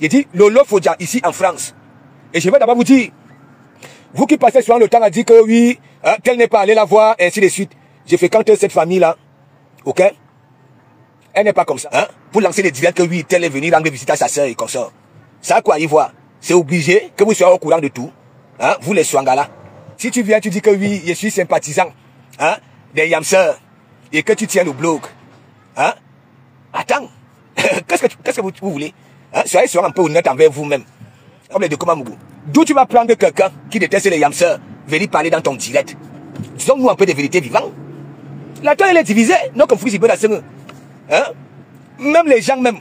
J'ai dit Lolo Fodja ici en France. Et je vais d'abord vous dire, vous qui passez souvent le temps à dire que oui, tel n'est pas allé la voir, et ainsi de suite. Je fréquente cette famille-là. Ok? Elle n'est pas comme ça. Hein? Pour lancer les divers que oui, tel est venu rendre visite à sa soeur et comme ça. Ça quoi y voir? C'est obligé que vous soyez au courant de tout. Hein? Vous les Swangala. Si tu viens, tu dis que oui, je suis sympathisant, hein, des Yamseurs, et que tu tiens le blog. Hein? Attends. Qu'est-ce que vous voulez? Hein? Soyez un peu honnête envers vous-même. Comme les deux Komamougou. D'où tu vas prendre quelqu'un qui déteste les Yamseurs, venir parler dans ton direct? Disons-nous un peu de vérité vivante. La terre, elle est divisée. Donc, hein? Même les gens, même,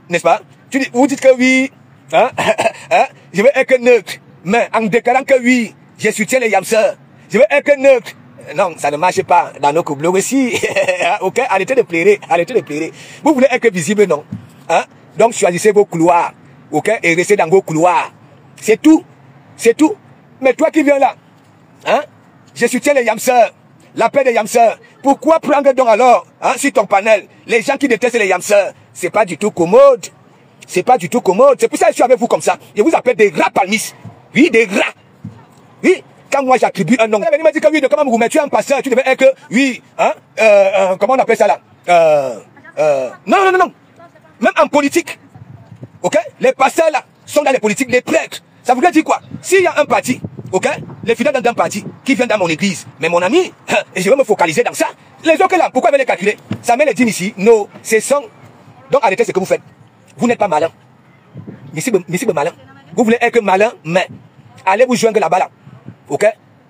n'est-ce pas? Vous dites que oui, hein? Hein? Je vais être neutre. Mais en déclarant que oui, je soutiens les Yamseurs, je vais être neutre. Non, ça ne marche pas dans nos blogs aussi. Ok? Arrêtez de pleurer. Arrêtez de pleurer. Vous voulez être visible, non? Hein? Donc, choisissez vos couloirs. Ok? Et restez dans vos couloirs. C'est tout. C'est tout. Mais toi qui viens là, hein? Je soutiens les Yamseurs. La paix des Yamseurs. Pourquoi prendre donc alors, hein, sur ton panel, les gens qui détestent les Yamseurs? C'est pas du tout commode. C'est pas du tout commode. C'est pour ça que je suis avec vous comme ça. Je vous appelle des rats palmistes. Oui, des rats. Oui. Quand moi j'attribue un nom, il m'a dit que oui, de comment vous mettez tu es un pasteur, tu devais être que, oui, hein, comment on appelle ça là? Non. Même en politique. Ok? Les pasteurs là sont dans les politiques, les prêtres. Ça voudrait dire quoi? S'il y a un parti, ok? Les fidèles d'un parti qui viennent dans mon église, mais mon ami, et je vais me focaliser dans ça. Les autres là, pourquoi les calculer? Ça met les dîmes ici. Non, c'est son. Donc arrêtez ce que vous faites. Vous n'êtes pas malin. Monsieur malin. Vous voulez être malin, mais allez vous joindre là-bas là. Ok?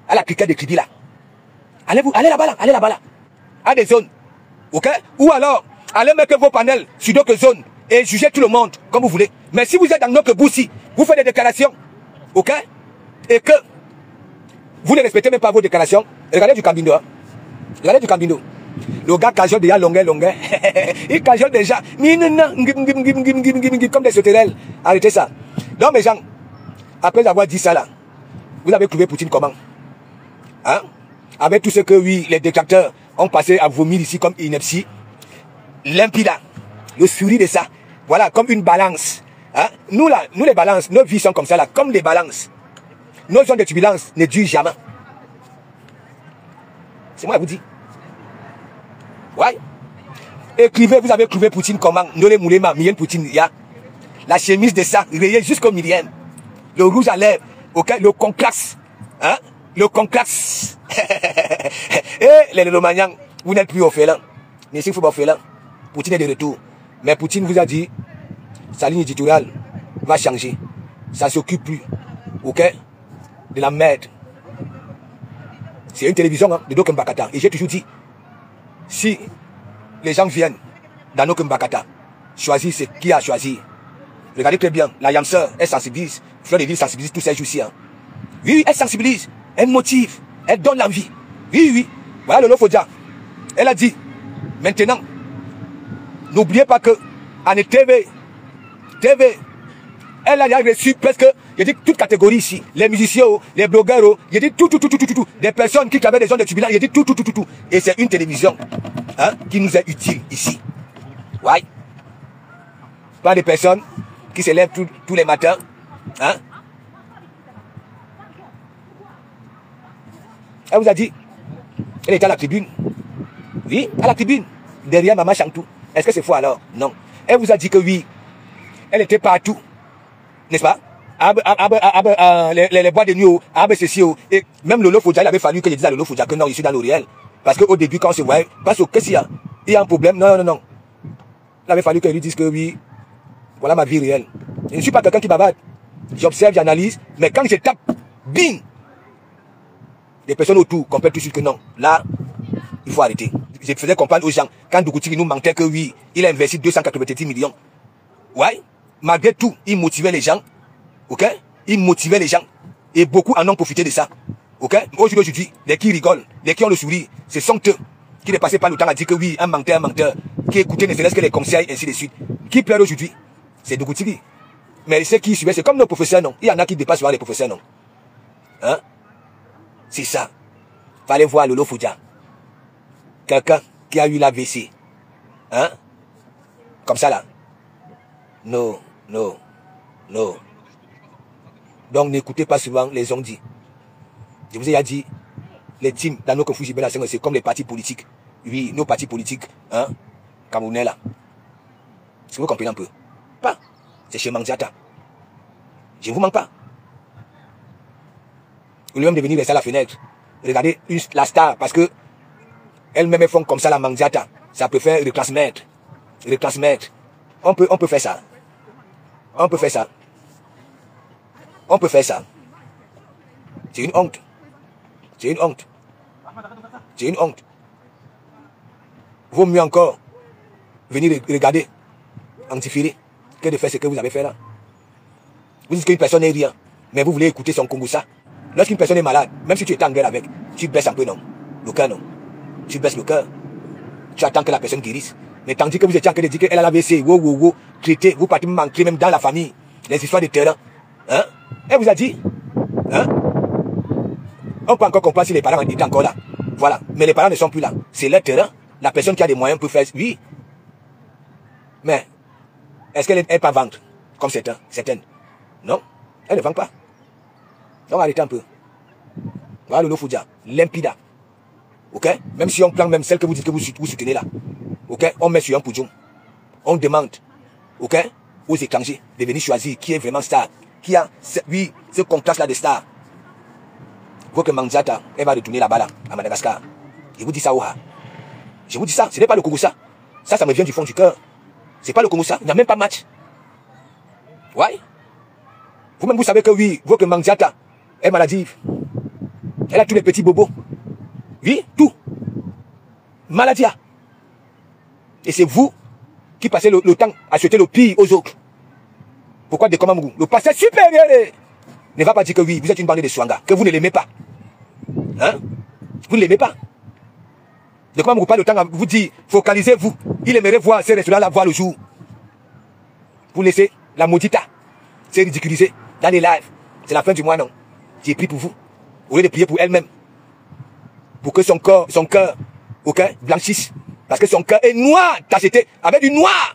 À la cricket de Kribi là. Allez là-bas là. À des zones. Ok? Ou alors, allez mettre vos panels sur d'autres zones et jugez tout le monde comme vous voulez. Mais si vous êtes dans notre boussi, vous faites des déclarations. Ok? Et que vous ne respectez même pas vos déclarations. Regardez du Cambindo. Hein? Regardez du Cambindo. Le gars cajole déjà longueur. Il cajole déjà. Comme des sauterelles. Arrêtez ça. Donc mes gens, après avoir dit ça là, vous avez trouvé Poutine comment? Hein? Avec tout ce que, oui, les dictateurs ont passé à vomir ici comme ineptie. L'impida, le souris de ça. Voilà, comme une balance. Hein? Nous là, nous les balances, nos vies sont comme ça là, comme des balances. Nos zones de turbulence ne durent jamais. C'est moi qui vous dis. Ouais. Écrivez, vous avez trouvé Poutine comment? Nolé Moulema, Mien Poutine, ya. La chemise de ça, rayée jusqu'au milieu. Le rouge à lèvres. Ok, le conclasse. Hein? Le conclasse. Et les Romaniens, vous n'êtes plus au félin. Mais si vous êtes au félin, Poutine est de retour. Mais Poutine vous a dit, sa ligne éditoriale va changer. Ça ne s'occupe plus. Ok? De la merde. C'est une télévision hein, de Dokem Bakata. Et j'ai toujours dit, si les gens viennent dans Dokem Bakata, choisissez qui a choisi. Regardez très bien, la Yamseur, elle sensibilise. Fleur de Ville sensibilise tous ces jours-ci. Hein. Oui, elle sensibilise, elle motive, elle donne l'envie. Oui. Voilà Lolo Fodja. Elle a dit, maintenant, n'oubliez pas que, en TV, elle a reçu presque, j'ai dit toute catégorie ici, les musiciens, les blogueurs, j'ai dit tout, des personnes qui avaient des zones de turbulence, j'ai dit tout. Et c'est une télévision hein, qui nous est utile ici. Ouais. Pas des personnes qui se lèvent tous les matins. Hein? Elle vous a dit, elle était à la tribune. Oui, à la tribune. Derrière Maman Chantou. Est-ce que c'est faux alors? Non. Elle vous a dit que oui, elle était partout. N'est-ce pas? Les bois de nuit, ceci, et même Lolo Fodja, il avait fallu que je dise à Lolo Fodja que non, je suis dans le réel. Parce qu'au début, quand on se voyait, parce que qu'est-ce qu'il y a? Il y a un problème? Non. Il avait fallu qu'elle lui dise que oui, voilà ma vie réelle. Je ne suis pas quelqu'un qui bavarde. J'observe, j'analyse, mais quand je tape, bing! Les personnes autour comprennent tout de suite que non. Là, il faut arrêter. Je faisais comprendre aux gens, quand Dougouti nous mentait que oui, il a investi 290 millions. Ouais. Malgré tout, il motivait les gens. Ok? Il motivait les gens. Et beaucoup en ont profité de ça. Ok? Aujourd'hui, les qui rigolent, les qui ont le sourire, ce sont eux qui ne passaient pas le temps à dire que oui, un menteur, qui écoutait ne serait-ce que les conseils, ainsi de suite. Qui pleure aujourd'hui? C'est Dougouti. Mais ceux qui suivaient, c'est comme nos professeurs, non? Il y en a qui dépassent voir les professeurs, non? Hein? C'est ça. Fallait voir Lolo Fodja. Quelqu'un qui a eu la l'AVC. Hein? Comme ça là. Non. Non. Donc n'écoutez pas souvent les ondits. Je vous ai déjà dit, les teams dans nos conflits, c'est comme les partis politiques. Oui, nos partis politiques, hein, camerounais là. Est-ce que vous comprenez un peu? Pas. C'est chez Mandiata. Je ne vous manque pas. Au lieu même de venir rester à la fenêtre, regardez la star, parce que elles-mêmes font comme ça la Mandiata. Ça peut faire retransmettre. Retransmettre. On peut faire ça. On peut faire ça. On peut faire ça. C'est une honte. C'est une honte. C'est une honte. Vaut mieux encore venir regarder, antiférer, que de faire ce que vous avez fait là. Vous dites qu'une personne n'est rien, mais vous voulez écouter son Kongoussa. Lorsqu'une personne est malade, même si tu es en guerre avec, tu baisses un peu, non? Le cœur, non? Tu baisses le cœur. Tu attends que la personne guérisse. Mais tandis que vous étiez en train de dire qu'elle a l'AVC, traité, vous partez manquer même dans la famille, les histoires de terrain. Hein? Elle vous a dit, hein? On peut encore comprendre si les parents étaient encore là. Voilà. Mais les parents ne sont plus là. C'est leur terrain. La personne qui a des moyens peut faire, oui. Mais, est-ce qu'elle n'est pas vendre, comme certaines? Non, elle ne vend pas. Donc arrêtez un peu. Voilà le Lofoudia, limpida. Ok? Même si on prend même celle que vous dites que vous soutenez là. Ok? On met sur un podium. On demande, ok, aux étrangers de venir choisir qui est vraiment star. Qui a, oui, ce contraste là de star. Faut que Mandiata, elle va retourner là-bas là, à Madagascar. Je vous dis ça, Oha. Je vous dis ça, ce n'est pas le Kongoussa. Ça me vient du fond du cœur. C'est pas le Kongoussa, il n'y a même pas match. Ouais. Vous-même, vous savez que oui, vous que Mandiata est maladive. Elle a tous les petits bobos. Oui, tout. Maladia. Et c'est vous qui passez le temps à souhaiter le pire aux autres. Pourquoi de Komamou? Le passé supérieur ne va pas dire que oui, vous êtes une bande de Swanga, que vous ne l'aimez pas. Hein? Vous ne l'aimez pas. De Komamou pas le temps à vous dire, focalisez-vous. Il aimerait voir ces restaurants-là voir le jour. Vous laissez la maudita se ridiculiser dans les lives. C'est la fin du mois, non? J'ai prié pour vous. Au lieu de prier pour elle-même. Pour que son cœur, ok, blanchisse. Parce que son cœur est noir, tacheté, avec du noir.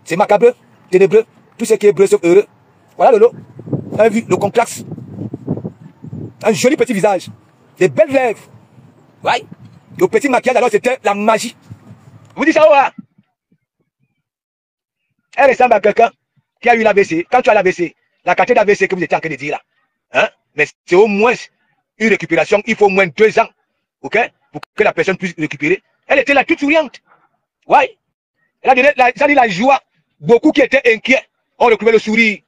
C'est macabre, ténébreux, tout ce qui est bleu sauf heureux. Voilà Lolo. Vous avez vu le complexe. Un joli petit visage. Des belles lèvres. Ouais. Le petit maquillage, alors c'était la magie. Vous dites ça, ouais? Elle ressemble à quelqu'un qui a eu l'AVC. Quand tu as l'AVC, la quantité d'AVC que vous étiez en train de dire là, hein? Mais c'est au moins une récupération. Il faut au moins 2 ans, ok, pour que la personne puisse récupérer. Elle était là toute souriante. Ouais. Elle a donné la joie. Beaucoup qui étaient inquiets ont retrouvé le sourire.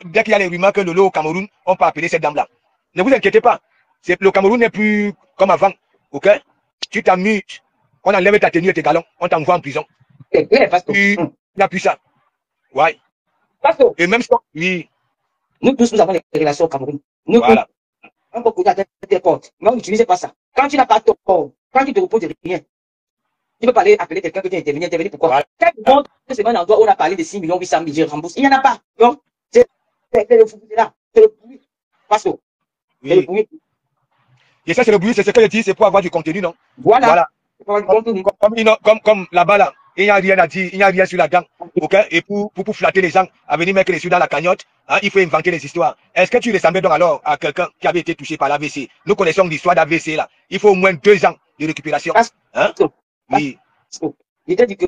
Dès qu'il y a les rumeurs que Lolo au Cameroun, on peut appeler cette dame-là. Ne vous inquiétez pas. Le Cameroun n'est plus comme avant. Ok? Tu t'amuses. On enlève ta tenue et tes galons. On t'envoie en prison. Il n'y a plus ça. Ouais. Et même ça, oui. Nous tous, nous avons des relations au Cameroun. Nous, voilà. On peut courir à tes portes. Mais on n'utilise pas ça. Quand tu n'as pas tort, quand tu te reposes de rien, tu peux pas aller appeler quelqu'un que tu intervenir pourquoi? Voilà. Quand c'est un endroit où on a parlé de 6 800 000, je rembourse. Il n'y en a pas. Donc, c'est le fou, c'est là. C'est le bruit. Parce que c'est le bruit. Et ça, c'est le bruit, c'est ce que je dis, c'est pour avoir du contenu, non? Voilà. Comme là-bas, là, il n'y a rien à dire, il n'y a rien sur la dent. Ok? Et pour flatter les gens, à venir mettre les yeux dans la cagnotte, hein, il faut inventer des histoires. Est-ce que tu ressemblais donc alors à quelqu'un qui avait été touché par l'AVC? Nous connaissons l'histoire d'AVC là. Il faut au moins 2 ans de récupération. Hein? Oui. Il t'a dit que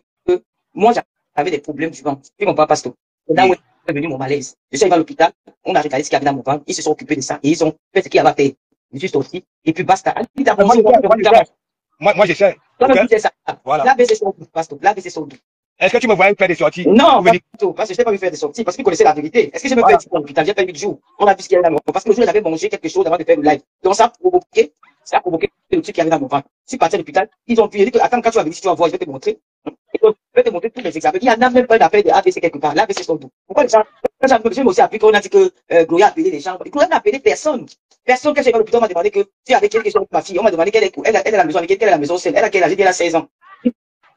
moi, j'avais des problèmes du ventre. Tu comprends, Pasteur? C'est là où est venu mon malaise. Je suis arrivé à l'hôpital, on a regardé ce qu'il y avait dans mon ventre, ils se sont occupés de ça et ils ont fait ce qu'il y avait à faire. Je suis sorti et puis basta. Moi, j'essaie. Voilà. L'AVC sont doux, Pasteur. L'AVC sont doux. Est-ce que tu me voyais faire des sorties? Non, parce que je n'ai pas vu faire des sorties, parce qu'il connaissait la vérité. Est-ce que je me fais à l'hôpital? J'ai fait 8 jours. On a vu ce qu'il y avait dans mon ventre. Parce que le jour, j'avais mangé quelque chose avant de faire le live. Donc ça a provoqué le truc qui avait dans mon ventre. Si parti à l'hôpital, ils ont vu, ils dit que attends, quand tu vas venir, si tu vas voir, je vais te montrer. Je vais te montrer tous les examens. Il y en a même pas d'affaire de AVC quelque part. L'AVC sont doux. Pourquoi les gens, quand j'ai aussi appris qu'on a dit que Gloria a appelé les gens. Gloria n'a appelé personne. Personne, quand j'ai à l'hôpital, on m'a demandé que tu avais quelque chose avec ma fille. On m'a demandé qu'elle est à la maison avec elle est à la maison seule. Elle a quel âge? Elle a 16 ans. Ils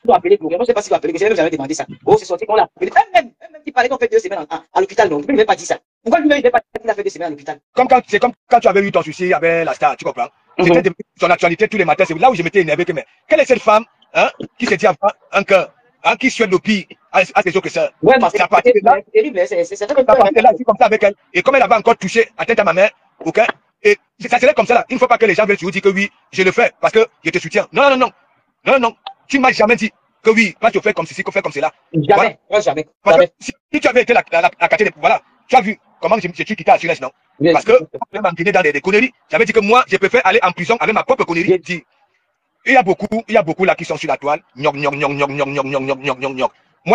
ont appelé Gloria. Moi, je ne sais pas si vous appelez, je n'ai jamais demandé ça. Oh, c'est sorti qu'on l'a appelé. Même qui parlait qu'on fait 2 semaines à l'hôpital, non. Il ne m'a pas dit ça. Pourquoi lui ne m'a pas dit qu'il a fait 2 semaines à l'hôpital? C'est comme quand tu avais eu ton souci avec la star, tu comprends? C'était son actualité tous les matins. C'est là où je m'étais énervé. Mais quelle est cette femme, hein, qui se dit avoir un cœur? hein, qui souhaite le pire à ses autres sœurs. Ouais, c'est à partir de là. C'est terrible, c'est À partir de là, je suis comme ça avec elle. Et comme elle avait encore touché, atteinte à ma mère, ok? Et ça serait comme ça là. Il ne faut pas que les gens veulent toujours dire que oui, je le fais parce que je te soutiens. Non, non, non. Non, non. Tu ne m'as jamais dit que oui, pas tu fais comme ceci, que fais comme cela. Jamais, voilà. Jamais. Parce que si tu avais été la quartier, voilà, tu as vu comment je suis quitté à Suez, non? Yes. Parce que je m'entraîner dans des conneries. J'avais dit que moi, je préfère aller en prison avec ma propre connerie. Yes. Il y a beaucoup là qui sont sur la toile. Moi,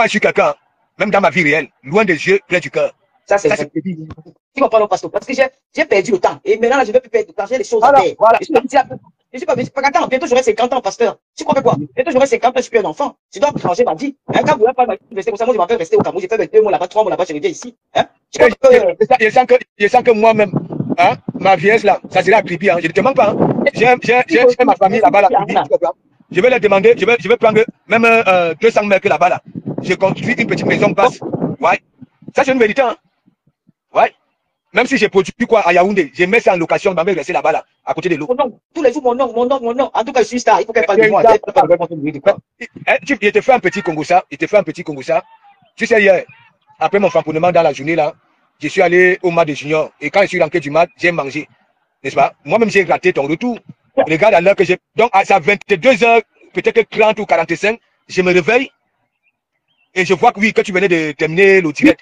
je suis quelqu'un, même dans ma vie réelle, loin des yeux, près du cœur. Ça, c'est vrai. Tu comprends, non, pasteur? Parce que j'ai perdu le temps. Et maintenant, là, je ne vais plus perdre le temps. J'ai les choses à faire. Voilà. Je suis pas 50 ans. Bientôt, j'aurai 50 ans, pasteur. Tu crois que quoi? Bientôt, j'aurai 50 ans, je suis plus un enfant. Je dois changer ma vie. Hein, quand vous n'avez pas rester comme ça, moi, je m'appelle rester au Cameroun. J'ai fait 2 mois là-bas, 3 mois là-bas, je reviens ici. Hein? Je sens que moi-même, hein, ma vieillesse là, ça serait à Kribi. Hein. Je ne te manque pas. Hein. J'ai ma famille là-bas, là, je vais leur demander, je vais prendre même 200 mètres là-bas. Là. Je construis une petite maison basse. Ouais. Ça, c'est une vérité. Hein. Ouais. Même si j'ai produit quoi à Yaoundé, je mets ça en location, je vais rester là-bas, là, à côté de l'eau. Tous les jours, mon nom. En tout cas, je suis star. Il faut qu'elle parle de moi. Il te fait un petit Congo ça. Tu sais, hier, après mon famponnement dans la journée, là, je suis allé au mat de Junior. Et quand je suis rentré du mat, j'ai mangé. N'est-ce pas? Moi-même, j'ai raté ton retour. Regarde à l'heure que j'ai. Donc, à 22h, peut-être 30 ou 45, je me réveille. Et je vois que oui, que tu venais de terminer le direct.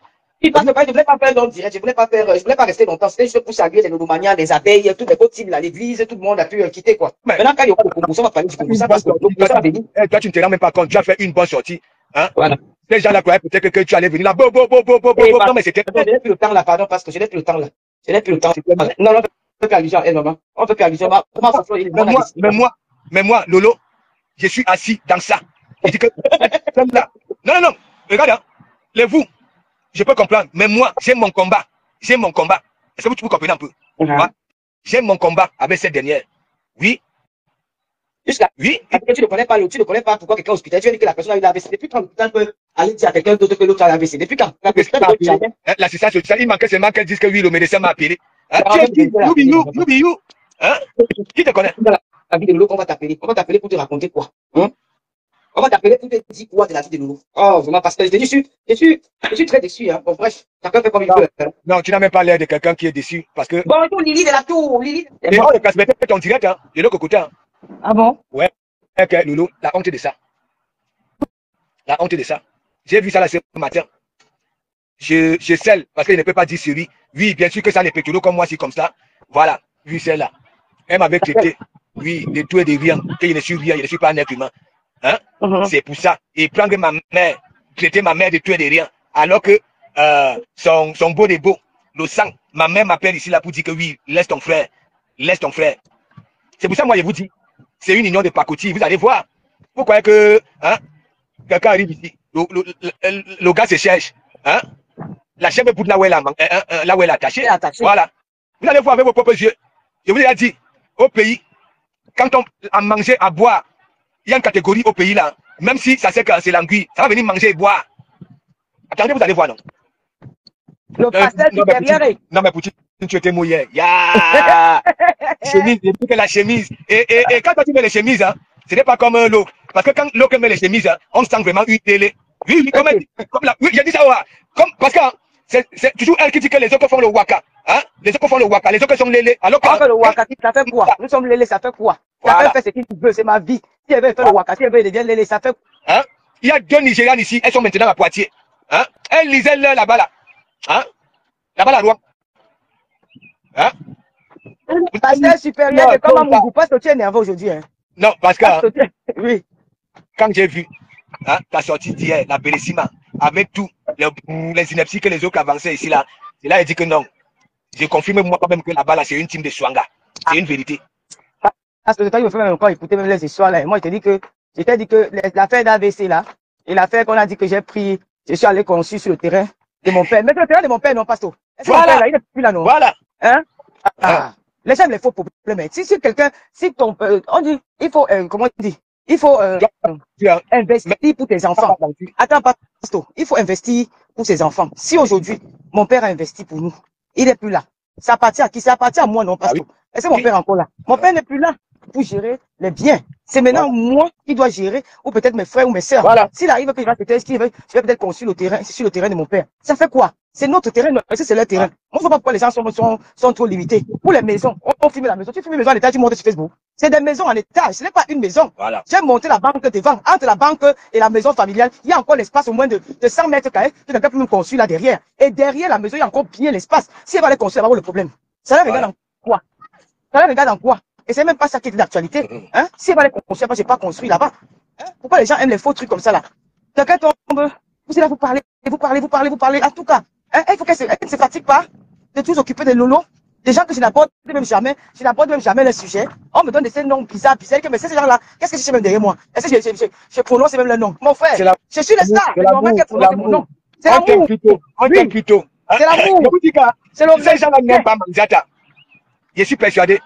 Parce que je ne voulais pas faire long direct, je voulais pas rester longtemps. C'était juste pour saluer les Nodomaniens, les abeilles, tous les beaux teams, l'église, tout le monde a pu quitter, quoi. Maintenant, quand il y a le Congo, on va parler du Congo, ça, parce que toi, tu ne te rends même pas compte, tu as fait une bonne sortie. Hein? Voilà. Ces gens-là croyaient peut-être que tu allais venir là. Non, mais c'était. Je n'ai plus le temps là, pardon, parce que je n'ai plus le temps là. Je n'ai plus le temps. Non, on ne peut plus allusion à elle, maman. On ne peut plus allusion. Mais moi, Lolo, je suis assis dans ça. Je dis que. Non. Regarde, hein. Les vous. Je peux comprendre, mais moi, j'ai mon combat. Est-ce que tu peux comprendre un peu? J'ai mon combat avec cette dernière. Oui. Jusqu'à. Oui. Tu ne connais pas pourquoi quelqu'un est hospitalisé. Tu dis que la personne a eu l'AVC. Depuis quand l'hôpital peut aller dire à quelqu'un d'autre que l'autre a l'AVC? Depuis quand? L'assistance sociale, il manquait seulement qu'elle dise que oui, le médecin m'a appelé. Qui te connaît? La vie de Lolo qu'on va t'appeler. On va t'appeler pour te raconter quoi? On va t'appeler pour te dire quoi de la vie de Lolo. Oh, vraiment, parce que je suis très déçu. Hein. Bon, bref, chacun fait comme il veut. Hein. Non, tu n'as même pas l'air de quelqu'un qui est déçu. Parce que. Bonjour, Lily de la tour. Lily. Et on le ton direct, hein, de l'autre côté. Hein. Ah bon? Ouais. Ok, Lolo, la honte de ça. J'ai vu ça là ce matin. Je scelle, parce qu'il ne peut pas dire sur lui. Oui, bien sûr que ça, les pétrolos comme moi, c'est comme ça. Voilà, vu celle-là. Elle m'avait traité, oui, de tout et de rien. Que je ne suis rien, je ne suis pas un être humain. Hein? C'est pour ça. Et prendre ma mère, traiter ma mère de tout et de rien. Alors que son beau des beaux, le sang, ma mère m'appelle ici là pour dire que oui, laisse ton frère. C'est pour ça, moi, je vous dis, c'est une union de pacotille. Vous allez voir. Vous croyez que hein, quelqu'un arrive ici, le gars se cherche. Hein? La chèvre pour là où elle est attachée. Voilà. Vous allez voir avec vos propres yeux. Je vous ai dit, au pays, quand on a mangé, à boire, il y a une catégorie au pays là, même si ça c'est que c'est l'anguille, ça va venir manger et boire. Attendez, vous allez voir, non? Le pastel supérieur. Non, mais pour tu étais mouillé. Chemise, depuis que la chemise. Et quand tu mets les chemises, hein, ce n'est pas comme l'eau. Parce que quand l'eau met les chemises, hein, on sent vraiment une télé. Oui, comme là. Oui, j'ai dit ça, ouais. Parce que c'est toujours elle qui dit que les autres font le waka. Hein? Les autres font le waka, les autres sont lélés. Alors que le wakati, ça fait quoi? Nous sommes lélés, ça fait quoi? Ça fait ce qu'il veut, c'est ma vie. Si elle veut faire le wakati, elle veut devenir lélé, ça fait quoi? Hein? Il y a 2 Nigérians ici, elles sont maintenant à Poitiers. Hein? Elles lisaient là-bas là. Hein? Là-bas la loi. Hein? Pasteur supérieur, c'est comme un mougou. Parce que tu es nerveux aujourd'hui. Hein? Non, parce que. Oui. Quand j'ai vu hein, ta sortie d'hier, la Bélissima, avec tout, les inepties que les autres avançaient ici là, c'est là il dit que non. Je confirme moi quand même que là-bas là, c'est une team de Swanga. C'est une vérité. Parce que toi, il me fait même encore écouter même les histoires là. Et moi, je t'ai dit que l'affaire d'AVC là, et l'affaire qu'on a dit que j'ai pris, je suis allé conçu sur le terrain de mon père. Mais le terrain de mon père, non, pasteur. Voilà. Là, il n'est plus là, non. Voilà. Hein? Les gens, les faux problèmes. Si quelqu'un, si ton, on dit, il faut, comment on dit? Il faut investir pour tes enfants. Attends, pasteur. Il faut investir pour ses enfants. Si aujourd'hui, mon père a investi pour nous, il n'est plus là. Ça appartient à qui? Ça appartient à moi, non, pasteur. Est-ce que mon père est encore là? Mon père n'est plus là pour gérer les biens C'est maintenant moi qui dois gérer, ou peut-être mes frères ou mes sœurs. Voilà. S'il arrive que je vais peut-être construire le terrain, sur le terrain de mon père. Ça fait quoi? C'est notre terrain, c'est leur terrain. Moi, je ne vois pas pourquoi les gens sont trop limités. Pour les maisons, on filme la maison. Tu filmes une maison en étage, tu montes sur Facebook. C'est des maisons en étage, ce n'est pas une maison. Voilà. J'ai monté la banque devant. Entre la banque et la maison familiale, il y a encore l'espace au moins de 100 mètres carrés que quelqu'un peut me construire là derrière. Et derrière la maison, il y a encore bien l'espace. Si elle va les construire, elle va avoir le problème. Ça la regarde en quoi? Ça la regarde en quoi? Et c'est même pas ça qui est d'actualité. Hein? Si elle va les construire, moi, je n'ai pas construit là-bas. Hein? Pourquoi les gens aiment les faux trucs comme ça là? Quelqu'un tombe, vous êtes là, vous parlez. En tout cas, hein? Il faut qu'elle ne se fatigue pas de tous occuper des lolos. Des gens que je n'aborde même jamais le sujet. On me donne des noms bizarres, mais ces gens-là, qu'est-ce que je sais même derrière moi? Est-ce que je prononce même le nom? Mon frère, je suis le star, c'est normal qu'elle prononce mon nom. C'est l'amour. On t'aime plutôt. C'est l'amour. C'est l'amour. Ces gens-là n'aiment pas Mandiata. Je suis persuadé.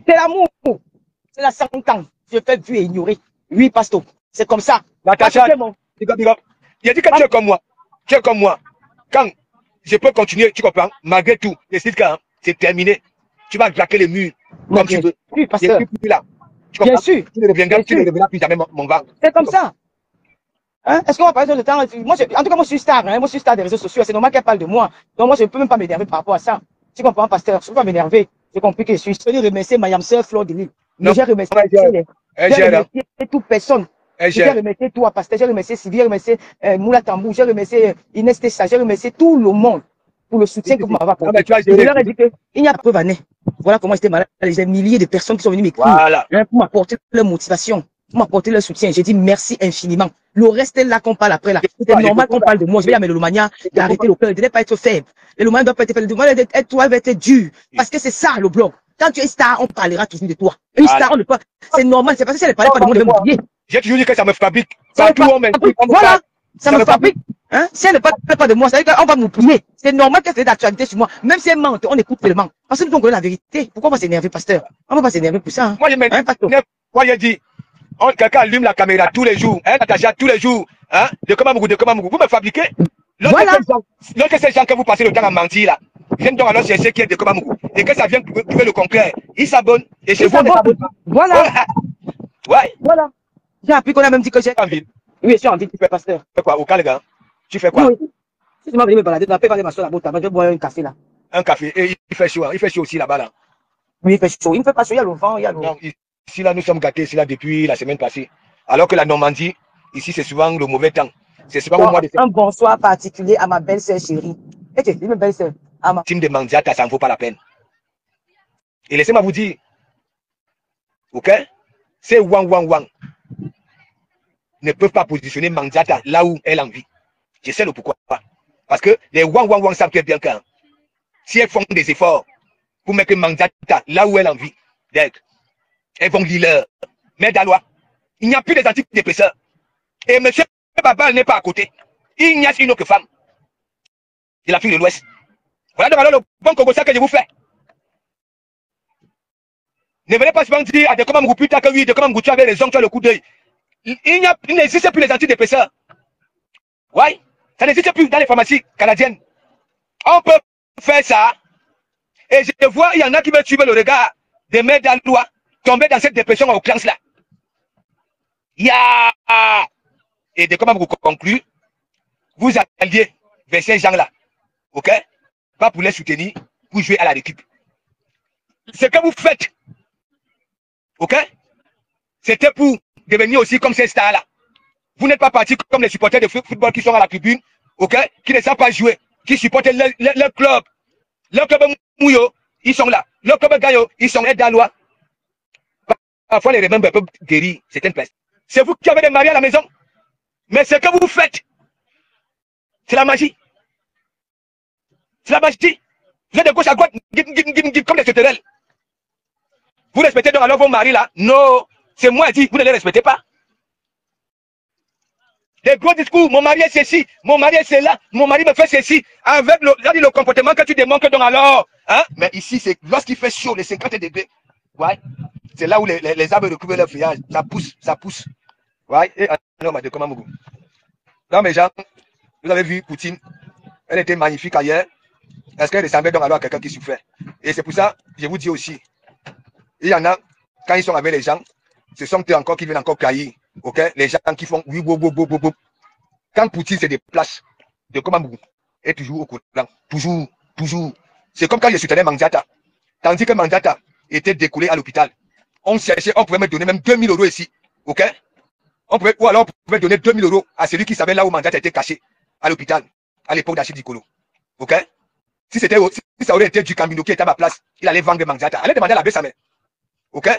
C'est l'amour. C'est la 100 ans. Je fais vu et ignorer. Oui, pasteur. C'est comme ça. Natacha, il a dit que tu es comme moi. Tu es comme moi. Quand je peux continuer, tu comprends, malgré tout, c'est terminé. Tu vas claquer les murs comme tu veux. Oui, pasteur. Bien sûr. Tu ne reviendras plus jamais mon ventre. C'est comme ça. Hein? Est-ce qu'on va parler de temps? Moi, en tout cas, moi, je suis star. Hein? Moi, je suis star des réseaux sociaux. C'est normal qu'elle parle de moi. Donc, moi, je ne peux même pas m'énerver par rapport à ça. Tu comprends, pasteur? Je ne peux pas m'énerver. J'ai compris que je suis venu remercier Mayam Sœur Fleur de Lille. J'ai remercié toute personne. J'ai remercié toi, pasteur. J'ai remercié Sylvie. J'ai remercié Moula Tambou. J'ai remercié Inès Tessa. J'ai remercié tout le monde pour le soutien que vous m'avez apporté. Je leur ai dit qu'il n'y a pas de preuve à nez. Voilà comment j'étais malade. Des milliers de personnes qui sont venues m'écrire pour m'apporter leur motivation, pour m'apporter leur soutien. J'ai dit merci infiniment. Le reste est là qu'on parle après là. C'est normal qu'on parle de moi. Je vais dire, mais le Lomania, d'arrêter le cœur, il ne devait pas être faible. Le Lomania doit pas être faible. Le Lomania doit être dur. Parce que c'est ça le blog. Quand tu es star, on parlera toujours de toi. Une star, on ne peut pas. C'est normal. C'est parce que si elle ne parlait pas de moi, elle devait m'oublier. J'ai toujours dit que ça me fabrique. Voilà. Ça me fabrique. Hein? Si elle ne parle pas de moi, ça veut dire qu'on va m'oublier. C'est normal qu'elle fait d'actualité sur moi. Même si elle mente, on écoute tellement. Parce que nous, on connaît la vérité. Pourquoi on va s'énerver, pasteur? On ne va pas s'énerver pour ça. Hein? Moi, j'ai dit, quelqu'un allume la caméra tous les jours, hein, Natacha, tous les jours, hein, de Komamougou. Vous me fabriquez. Lorsque ces gens que vous passez le temps à mentir là, viennent donc alors chercher qui est de Komamougou. Et que ça vient prouver le concret. Ils s'abonnent. Et chez vous, on ne s'abonne pas. Voilà. Ouais. Voilà. J'ai appris qu'on a même dit que j'ai envie. Oui, je suis en ville, tu fais pasteur. Tu fais quoi? Au Calga? Tu fais quoi? Oui. Si tu m'as venu me balader, tu vas aller ma soeur là-bas, je vais boire un café là. Un café. Et il fait chaud, hein? Il fait chaud aussi là-bas là. Oui, il fait chaud. Il ne fait pas chaud, il y a le vent, il y a le. Non, ici là, nous sommes gâtés ici là depuis la semaine passée. Alors que la Normandie, ici c'est souvent le mauvais temps. C'est souvent au mois de. Un bonsoir particulier à ma belle-sœur chérie. Et tu dis, ma belle-sœur. Team de Mandiata, ça ne vaut pas la peine. Et laissez-moi vous dire, ok? C'est Wang ne peuvent pas positionner Mandiata là où elle a envie. Je sais le pourquoi. Parce que les Wang savent très bien quand, si elles font des efforts pour mettre Mandiata là où elle a envie, elles vont lire. Mais Dalois, il n'y a plus des antidépresseurs. Et M. Baba n'est pas à côté. Il n'y a une autre femme de l'Afrique de l'Ouest. Voilà donc alors le bon Congossien que je vous fais. Ne venez pas souvent dire à des Komamougou plus tard que oui, de Komamougou tu avais raison, tu as le coup d'œil. Il n'existe plus les antidépresseurs. Ouais, ça n'existe plus dans les pharmacies canadiennes. On peut faire ça. Et je vois, il y en a qui me suivent le regard des maîtres d'Alois tomber dans cette dépression au clans là. Et de comment vous concluez, vous alliez vers ces gens-là. Ok? Pas pour les soutenir, pour jouer à la récup. Ce que vous faites, ok? C'était pour devenir aussi comme ces stars-là. Vous n'êtes pas partis comme les supporters de football qui sont à la tribune, ok? Qui ne savent pas jouer, qui supportent leur club. Leur club Mouyo, ils sont là. Leur club Gayo, ils sont Dalois. Parfois, les remèdes peuvent guérir certaines places. C'est vous qui avez des maris à la maison. Mais ce que vous faites, c'est la magie. C'est la magie. Vous êtes de gauche à droite, comme des sauterelles. Vous respectez donc alors vos maris là? Non, c'est moi qui dis, vous ne les respectez pas. Des gros discours, mon mari est ceci, mon mari est cela, mon mari me fait ceci, avec le comportement que tu démontres donc alors. Hein? Mais ici, c'est lorsqu'il fait chaud, les 50 degrés, ouais, c'est là où les arbres recouvrent leur feuillage. Ça pousse, ça pousse. Ouais, et non, mais de comment vous. Non, mes gens, vous avez vu Poutine, elle était magnifique ailleurs. Est-ce qu'elle ressemblait donc alors à quelqu'un qui souffrait? Et c'est pour ça, je vous dis aussi, il y en a, quand ils sont avec les gens, ce sont eux encore qui viennent encore cailler. Ok? Les gens qui font oui, quand Poutine se déplace de Komamou est toujours au courant. Toujours. C'est comme quand je soutenais Mandata. Tandis que Mandata était décollé à l'hôpital. On cherchait, on pouvait me donner même 2000 € ici. Ok? Ou alors on pouvait donner 2000 € à celui qui savait là où Mandata était caché à l'hôpital, à l'époque d'Achille Dikolo. Ok? Si ça aurait été du Camino qui était à ma place, il allait vendre Mandata. Allez demander à l'abbé Samet. Ok?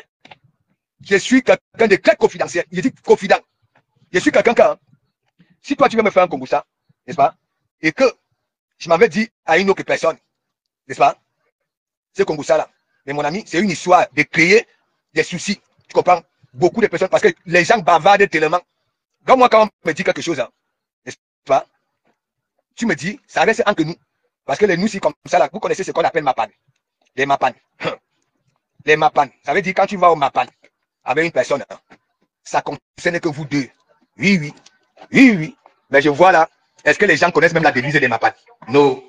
Je suis quelqu'un de très confidentiel. Je dis confident. Je suis quelqu'un quand, si toi tu veux me faire un Komboussa, n'est-ce pas? Et que je m'avais dit à une autre personne, n'est-ce pas? Ce Komboussa-là. Mais mon ami, c'est une histoire de créer des soucis. Tu comprends? Beaucoup de personnes, parce que les gens bavardent tellement. Donc moi, quand on me dit quelque chose, hein, n'est-ce pas? Tu me dis, ça reste entre nous. Parce que les nous, comme ça, là, vous connaissez ce qu'on appelle mapan. Les mapan. Les mapan. Ça veut dire quand tu vas au mapan avec une personne, hein, ça concerne que vous deux. Oui. Mais je vois là, est-ce que les gens connaissent même la devise des mapan? Non.